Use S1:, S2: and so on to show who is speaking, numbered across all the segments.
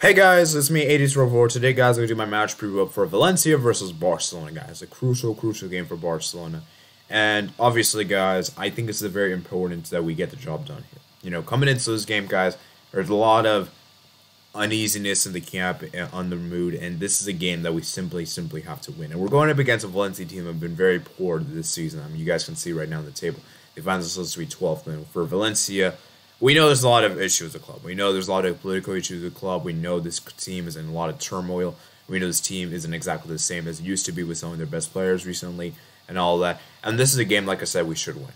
S1: Hey guys, it's me, 80s Today, guys, I'm going to do my match preview for Valencia versus Barcelona, guys. A crucial game for Barcelona. And obviously, guys, I think it's very important that we get the job done here. You know, coming into this game, guys, there's a lot of uneasiness in the camp and on the mood, and this is a game that we simply have to win. And we're going up against a Valencia team that have been very poor this season. I mean, you guys can see right now on the table. They find themselves to be 12th. And for Valencia, we know there's a lot of issues with the club. We know there's a lot of political issues with the club. We know this team is in a lot of turmoil. We know this team isn't exactly the same as it used to be with some of their best players recently and all that. And this is a game, like I said, we should win.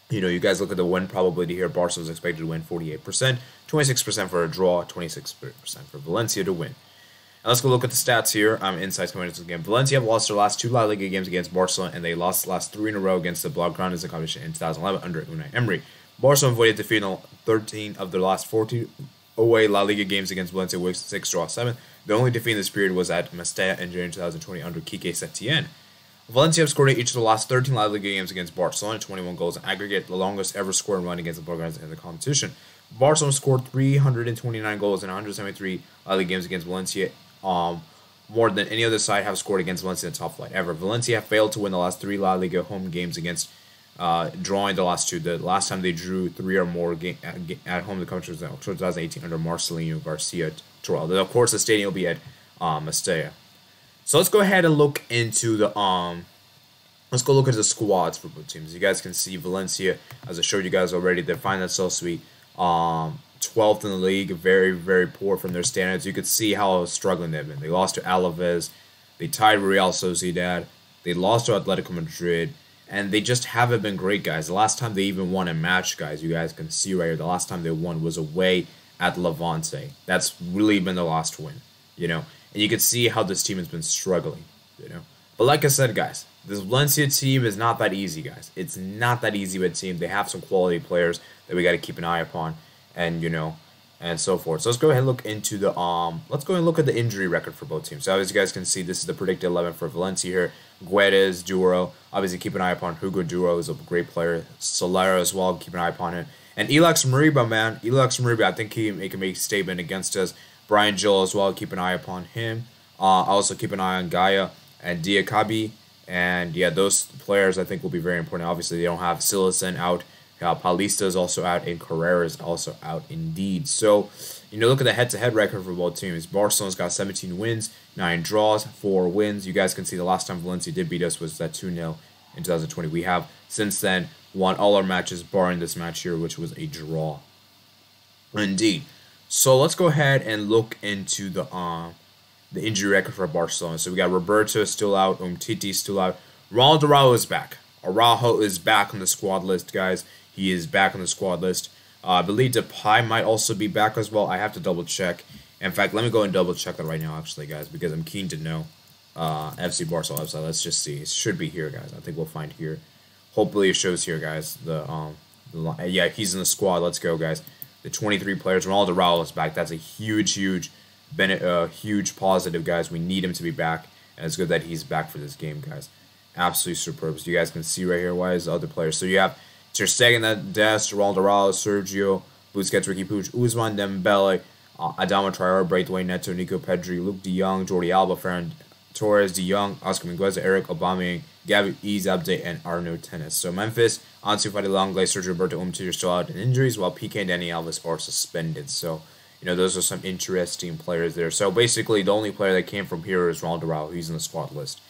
S1: You know, you guys look at the win probability here. Barca is expected to win 48%, 26% for a draw, 26% for Valencia to win. And let's go look at the stats here. Insights coming into the game. Valencia have lost their last two La Liga games against Barcelona, and they lost the last three in a row against the Blaugranas in competition in 2011 under Unai Emery. Barcelona avoided defeat in 13 of their last 14 away La Liga games against Valencia with 6 draw 7. The only defeat in this period was at Mestalla in January 2020 under Quique Setién. Valencia have scored in each of the last 13 La Liga games against Barcelona, 21 goals in aggregate, the longest ever scored run against the Blaugranas in the competition. Barcelona scored 329 goals in 173 La Liga games against Valencia, more than any other side have scored against Valencia in the top flight ever. Valencia have failed to win the last 3 La Liga home games against drawing the last two. The last time they drew 3 or more at home, the country was in October 2018 under Marcelino Garcia Torral. Of course, the stadium will be at Mestalla. So let's go ahead and look into the let's go look at the squads for both teams. You guys can see Valencia, as I showed you guys already, they find themselves to be 12th in the league, very poor from their standards. You could see how struggling they've been. They lost to Alaves, they tied Real Sociedad, they lost to Atletico Madrid. And they just haven't been great, guys. The last time they even won a match, guys, you guys can see right here, the last time they won was away at Levante. That's really been the last win, you know. And you can see how this team has been struggling, you know. But like I said, guys, this Valencia team is not that easy, guys. It's not that easy of a team. They have some quality players that we got to keep an eye upon, and, you know, and so forth. So let's go ahead and look into the let's go and look at the injury record for both teams. So as you guys can see, this is the predicted 11 for Valencia here. Guedes, Duro, obviously keep an eye upon Hugo Duro, is a great player. Solera as well, keep an eye upon him. And Alex Moriba, man, Alex Moriba, I think he can make a statement against us. Brian Joel as well, keep an eye upon him. Also keep an eye on Gaia and Diakabi. And yeah, those players I think will be very important. Obviously, they don't have Silesen out. Paulista is also out, and Carrera is also out indeed. So, you know, look at the head-to-head record for both teams. Barcelona's got 17 wins, 9 draws, 4 wins. You guys can see the last time Valencia did beat us was that 2-0 in 2020. We have, since then, won all our matches, barring this match here, which was a draw. Indeed. So, let's go ahead and look into the injury record for Barcelona. So, we got Roberto still out, Umtiti still out. Ronald Araujo is back. Araujo is back on the squad list, guys. He is back on the squad list. I believe Depay might also be back as well. I have to double check. In fact, let me go and double check that right now, actually, guys, because I'm keen to know. FC Barcelona website. Let's just see. It should be here, guys. I think we'll find here. Hopefully, it shows here, guys. Yeah, he's in the squad. Let's go, guys. The 23 players. Ronaldo Araujo is back. That's a huge positive, guys. We need him to be back, and it's good that he's back for this game, guys. Absolutely superb. So you guys can see right here. Why is the other players? So you have Ter Stegen, Dest, Ronaldo Araujo, Sergio, Busquets, Ricky Puig, Ousmane Dembele, Adama Traore, Braithwaite, Neto, Nico Pedri, Luke De Jong, Jordi Alba, Ferran Torres, De Jong, Oscar Mingueza, Eric Aubameyang, Gavi Izabde, and Arnaud Tenes. So Memphis, Ansu Fati, Longley, Sergio Roberto, Umtiti are still out in injuries, while Piqué and Dani Alves are suspended. So, you know, those are some interesting players there. So basically, the only player that came from here is Ronaldo Araujo. He's in the squad list,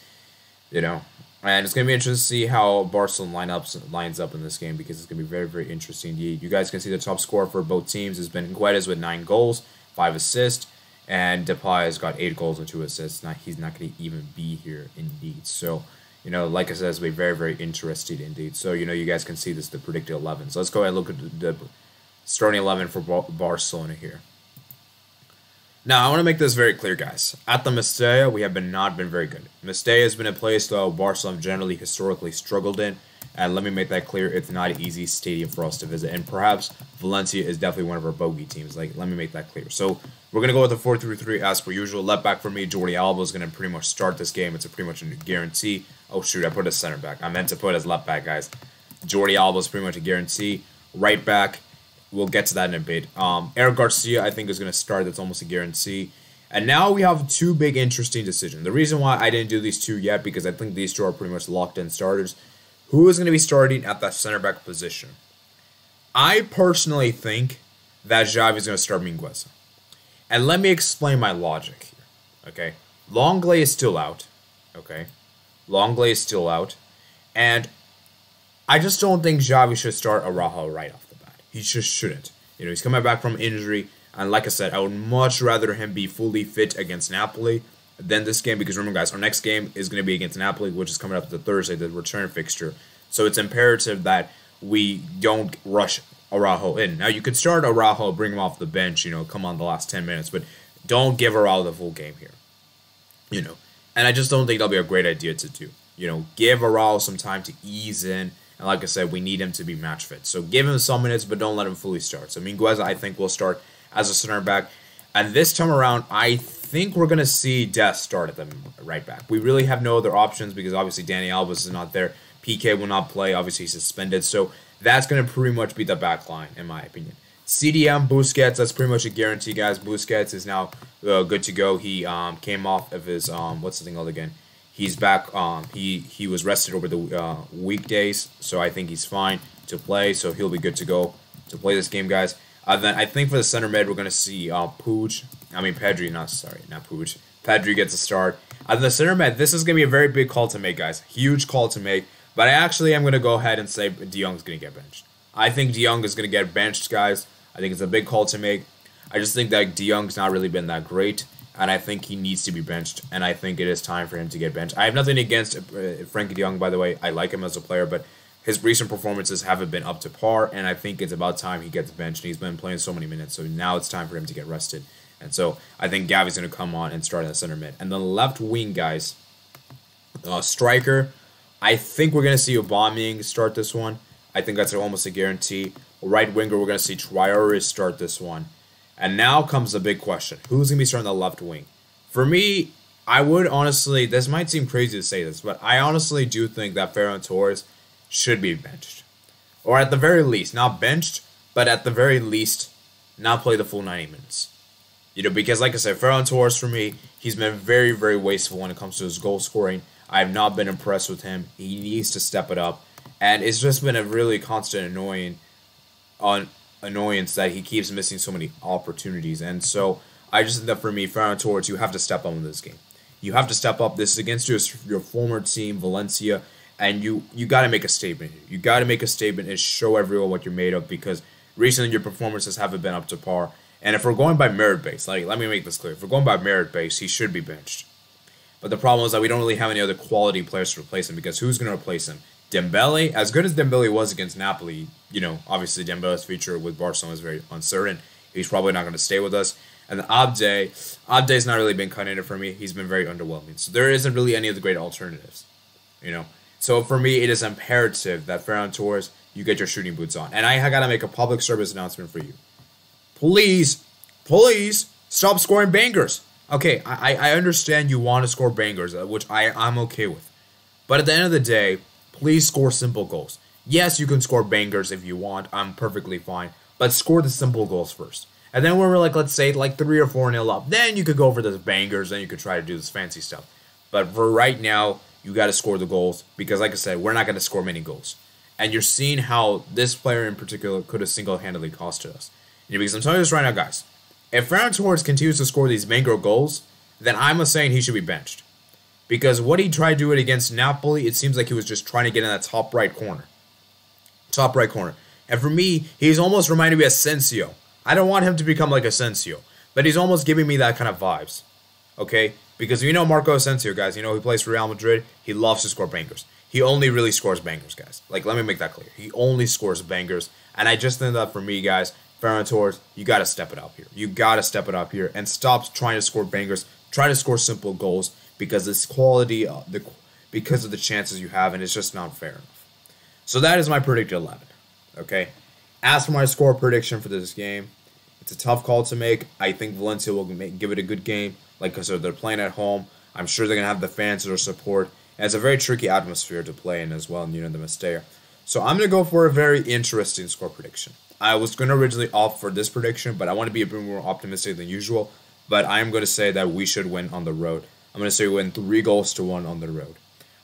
S1: you know. And it's going to be interesting to see how Barcelona lines up in this game, because it's going to be very interesting indeed. You guys can see the top scorer for both teams has been Guedes with 9 goals, 5 assists, and Depay has got 8 goals and 2 assists. He's not going to even be here indeed. So, you know, like I said, it's going to be very interesting indeed. So, you know, you guys can see this, the predicted 11. So let's go ahead and look at the starting 11 for Barcelona here. Now, I want to make this very clear, guys. At the Mestalla, we have not been very good. Mestalla has been a place that Barcelona generally historically struggled in, and let me make that clear, it's not an easy stadium for us to visit, and perhaps Valencia is definitely one of our bogey teams. Like, let me make that clear. So, we're going to go with the 4-3-3 as per usual. Left back for me, Jordi Alba is going to pretty much start this game. It's pretty much a guarantee. Oh, shoot, I put a center back. I meant to put as left back, guys. Jordi Alba is pretty much a guarantee. Right back, we'll get to that in a bit. Eric Garcia, I think, is going to start. That's almost a guarantee. And now we have two big interesting decisions. The reason why I didn't do these two yet, because I think these two are pretty much locked-in starters. Who is going to be starting at that center back position? I personally think that Xavi is going to start Mingueza. And let me explain my logic here, okay? Longley is still out, okay? Longley is still out. And I just don't think Xavi should start Araujo right off the bat. He just shouldn't. You know, he's coming back from injury. And like I said, I would much rather him be fully fit against Napoli than this game. Because remember, guys, our next game is going to be against Napoli, which is coming up the Thursday, the return fixture. So it's imperative that we don't rush Araujo in. Now, you could start Araujo, bring him off the bench, you know, come on the last 10 minutes. But don't give Araujo the full game here. You know, and I just don't think that'll be a great idea to do. You know, give Araujo some time to ease in. And like I said, we need him to be match fit. So give him some minutes, but don't let him fully start. So Mingueza, I think, will start as a center back. And this time around, I think we're going to see Des start at the right back. We really have no other options because obviously Dani Alves is not there. PK will not play. Obviously, he's suspended. So that's going to pretty much be the back line, in my opinion. CDM, Busquets, that's pretty much a guarantee, guys. Busquets is now good to go. He came off of his, what's the thing called again? He's back. He was rested over the weekdays, so I think he's fine to play. So he'll be good to go to play this game, guys. Then I think for the center mid, we're going to see Pedri, not Puig. Pedri gets a start. The center mid, this is going to be a very big call to make, guys. Huge call to make. But I actually am going to go ahead and say De Jong's going to get benched. I think De Jong is going to get benched, guys. I think it's a big call to make. I just think that De Jong's not really been that great. And I think he needs to be benched. And I think it is time for him to get benched. I have nothing against Frankie De Jong, by the way. I like him as a player, but his recent performances haven't been up to par, and I think it's about time he gets benched. He's been playing so many minutes, so now it's time for him to get rested. And so I think Gavi's going to come on and start at the center mid. And the left wing, guys, striker, I think we're going to see Aubameyang start this one. I think that's almost a guarantee. Right winger, we're going to see Traore start this one. And now comes the big question. Who's going to be starting the left wing? For me, I would honestly, this might seem crazy to say this, but I honestly do think that Ferran Torres should be benched. Or at the very least, not benched, but at the very least, not play the full 90 minutes. You know, because like I said, Ferran Torres, for me, he's been very, very wasteful when it comes to his goal scoring. I have not been impressed with him. He needs to step it up. And it's just been a really constant annoyance that he keeps missing so many opportunities. And so I just think that for me, Ferran Torres, you have to step up in this game. You have to step up. This is against your former team, Valencia. And you got to make a statement. You got to make a statement and show everyone what you're made of, because recently your performances haven't been up to par. And if we're going by merit base, like, let me make this clear. If we're going by merit base, he should be benched. But the problem is that we don't really have any other quality players to replace him, because who's going to replace him? Dembele, as good as Dembele was against Napoli, you know, obviously Dembele's future with Barcelona is very uncertain. He's probably not going to stay with us. And then Abde's not really been cutting it for me. He's been very underwhelming. So there isn't really any of the great alternatives, you know. So for me, it is imperative that Ferran Torres, you get your shooting boots on. And I got to make a public service announcement for you. Please, stop scoring bangers. Okay, I understand you want to score bangers, which I'm okay with. But at the end of the day, please score simple goals. Yes, you can score bangers if you want. I'm perfectly fine. But score the simple goals first. And then when we're like, let's say, like 3 or 4-0 up, then you could go for those bangers, then you could try to do this fancy stuff. But for right now, you got to score the goals, because like I said, we're not going to score many goals. And you're seeing how this player in particular could have single-handedly costed us. You know, because I'm telling you this right now, guys. If Ferran Torres continues to score these mango goals, then I'm saying he should be benched. Because what he tried to do it against Napoli, it seems like he was just trying to get in that top right corner. Top right corner. And for me, he's almost reminded me of Asensio. I don't want him to become like Asensio, but he's almost giving me that kind of vibes. Okay? Because you know Marco Asensio, guys. You know he plays for Real Madrid. He loves to score bangers. He only really scores bangers, guys. Like, let me make that clear. He only scores bangers. And I just think that for me, guys, Ferran Torres, you got to step it up here. You got to step it up here and stop trying to score bangers. Try to score simple goals, because this quality, because of the chances you have, and it's just not fair enough. So that is my predicted 11. Okay? As for my score prediction for this game, it's a tough call to make. I think Valencia will give it a good game. Like I said, they're playing at home. I'm sure they're going to have the fans to their support. And it's a very tricky atmosphere to play in as well, you know, the Mestalla. So I'm going to go for a very interesting score prediction. I was going to originally opt for this prediction, but I want to be a bit more optimistic than usual. But I am going to say that we should win on the road. I'm going to say we win 3-1 on the road.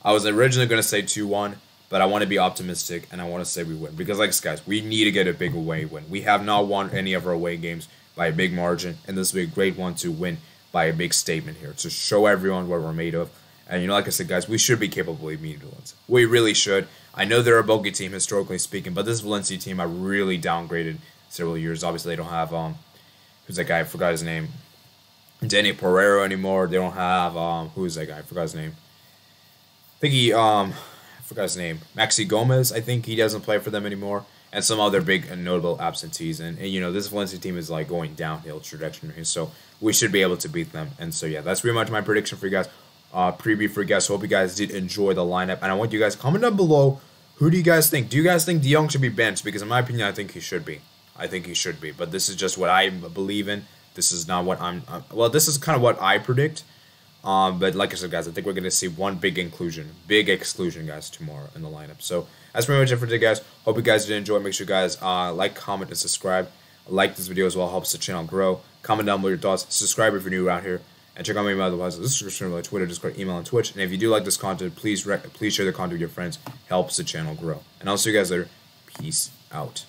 S1: I was originally going to say 2-1, but I want to be optimistic, and I want to say we win. Because, like, guys, we need to get a big away win. We have not won any of our away games by a big margin, and this will be a great one to win by a big statement here, to show everyone what we're made of. And, you know, like I said, guys, we should be capable of beating Valencia. We really should. I know they're a bogey team, historically speaking, but this Valencia team I really downgraded several years. Obviously, they don't have, who's that guy? I forgot his name. Danny Pereira anymore. They don't have, who's that guy? I forgot his name. I think I forgot his name. Maxi Gomez, I think he doesn't play for them anymore. And some other big and notable absentees. And, you know, this Valencia team is, like, going downhill trajectory. So we should be able to beat them. And so, yeah, that's pretty much my prediction for you guys. Preview for you guys. So hope you guys did enjoy the lineup. And I want you guys to comment down below. Who do you guys think? Do you guys think De Jong should be benched? Because in my opinion, I think he should be. I think he should be. But this is just what I believe in. This is not what well, this is kind of what I predict. But like I said, guys, I think we're going to see one big exclusion, guys, tomorrow in the lineup. So that's pretty much it for today, guys. Hope you guys did enjoy. Make sure you guys like, comment, and subscribe. Like this video as well. Helps the channel grow. Comment down below your thoughts. Subscribe if you're new around here. And check out my email otherwise. This is description of Twitter, Discord, email, and Twitch. And if you do like this content, please share the content with your friends. Helps the channel grow. And I'll see you guys later. Peace out.